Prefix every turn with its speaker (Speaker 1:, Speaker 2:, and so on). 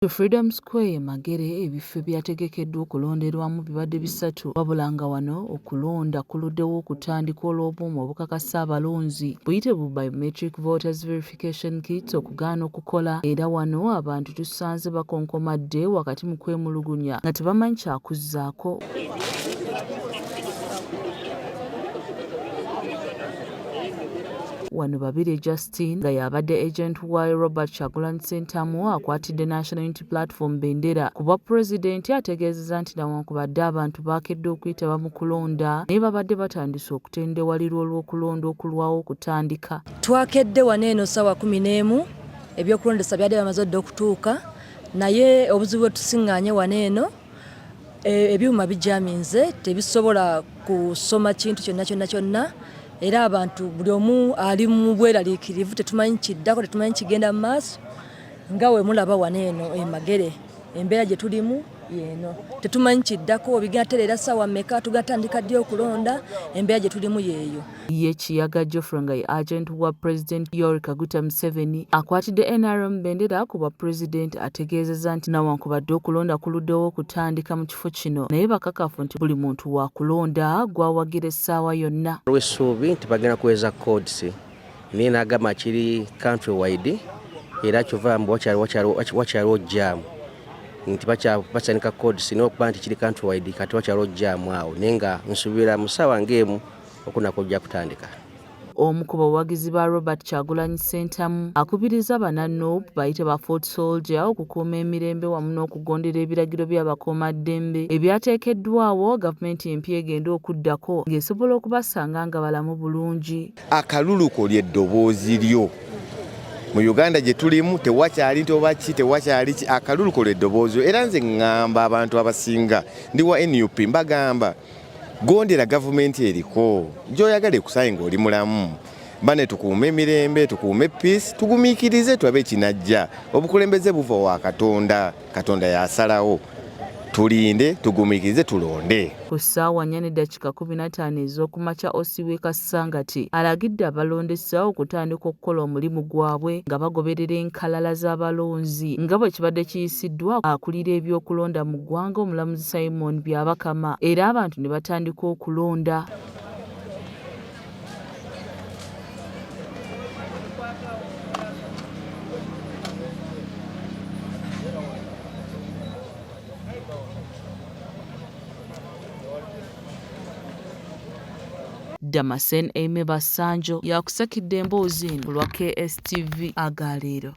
Speaker 1: Ku Freedom Square Magere ebifo ebyategekeddwa okulonderwamu bibadde bisatu wabula nga wano okulonda kuluddewo okutandika olw'obuuma obukakasa abalonzi buyite bu biometric voters verification kits okugaana okukola era wano abantu tusanze bakonkomadde wakati mu kwemulugunya nga tebamanyi kyakuzzaako. Wano Babirye Justine nga y'abadde agent wa Robert Kyagulanyi Ssentamu akwatidde National Unity Platform bendera ku bwa pulezidenti ategeezezza nti newankubadde abantu baakedde okuyitaba mu kulonda naye babadde batandise okutendewalirwa olw'okulonda okulwawo okutandika.
Speaker 2: Twakedde wano eno ssaawa 11 ebyokulondesa byadde bamaze dda okutuuka naye obuzibu bwe tusiŋŋaanye wano eno ebyuma bijaminze tebisobola kusoma kintu kyonna era abantu buli omu ali mu bweraliikirivu tetumanyi kiddako tetumanyi kigenda mu maaso nga we mulaba wano eno Magere embeera gye tulimu yeeno tetumanyi kiddako bigenda tereera ssaawa mmeka tugatandika ddi okulonda embeera gye tulimu yeeyo.
Speaker 1: Ye Kiyaga Geoffrey nga ye agent wa President Yoweri Kaguta Museveni akwatidde NRM bendera ku bwa pulezidenti ategeezezza nti newankubadde okulonda kuluddewo okutandika mu kifo kino naye bakakafu nti buli muntu wa kulonda gw'awagira essaawa yonna.
Speaker 3: Essuubi nti bagenda kuweza codes naye n'agamba kiri country wide era kyova mbu wakyaliwo jaamu nti basanika codes n'okuba nti kiri country wide kati wakyaliwo jaamu awo naye nga nsuubira mu ssaawa ng'emu okunako ojja kutandika.
Speaker 1: Omu ku bawagizi ba Robert Kyagulanyi Ssentamu akubiriza bannannuupu bayite ba Fort Soldier okukuuma emirembe wamu n'okugondera ebiragiro by'abakuumaddembe ebyateekeddwawo gavumenti empya egenda okuddako ng'esobola okubasanga nga balamu bulungi.
Speaker 4: Akaluluko ly'eddoboozi lyo mu Uganda gye tulimu tewakyali ntobaki tewakyali akaluluko ly'eddoboozi era nze ŋŋamba abantu abasinga ndi wa NUP mbagamba gondera gavumenti eriko gy'oyagala ekusaye ng'oli mulamu bane tukuume emirembe tukuume peace tugumiikirize tulabe kinajja obukulembeze buva wa Katonda yasalawo tulinde tugumiikirize tulonde.
Speaker 1: Ku ssaawa 4:15 ez'okumakya Osiwe Kasangati alagidde abalondesa okutandika okukola omulimu gwabwe nga bagoberera enkalala z'abalonzi nga bwe kibadde kiyisiddwa akulira ebyokulonda mu ggwanga omulamuzi Simon Byabakama era abantu ne batandika okulonda. Damasen Aime Basanjo yakusakidde emboozi eno ku lwa KSTV Agaleero.